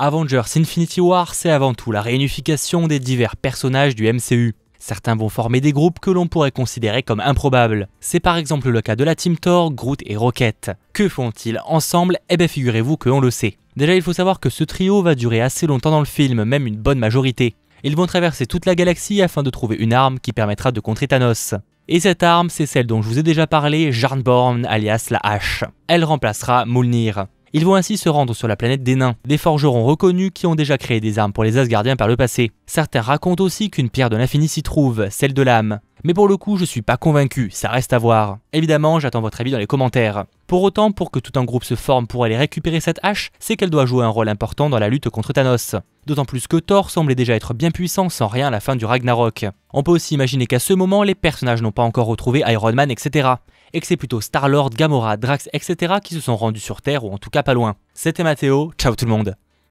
Avengers Infinity War, c'est avant tout la réunification des divers personnages du MCU. Certains vont former des groupes que l'on pourrait considérer comme improbables. C'est par exemple le cas de la Team Thor, Groot et Rocket. Que font-ils ensemble? Eh bien figurez-vous qu'on le sait. Déjà il faut savoir que ce trio va durer assez longtemps dans le film, même une bonne majorité. Ils vont traverser toute la galaxie afin de trouver une arme qui permettra de contrer Thanos. Et cette arme, c'est celle dont je vous ai déjà parlé, Jarnborn alias la hache. Elle remplacera Mjolnir. Ils vont ainsi se rendre sur la planète des nains, des forgerons reconnus qui ont déjà créé des armes pour les Asgardiens par le passé. Certains racontent aussi qu'une pierre de l'infini s'y trouve, celle de l'âme. Mais pour le coup, je suis pas convaincu, ça reste à voir. Évidemment, j'attends votre avis dans les commentaires. Pour autant, pour que tout un groupe se forme pour aller récupérer cette hache, c'est qu'elle doit jouer un rôle important dans la lutte contre Thanos. D'autant plus que Thor semblait déjà être bien puissant sans rien à la fin du Ragnarok. On peut aussi imaginer qu'à ce moment, les personnages n'ont pas encore retrouvé Iron Man, etc. Et que c'est plutôt Star-Lord, Gamora, Drax, etc. qui se sont rendus sur Terre, ou en tout cas pas loin. C'était Mathéo, ciao tout le monde.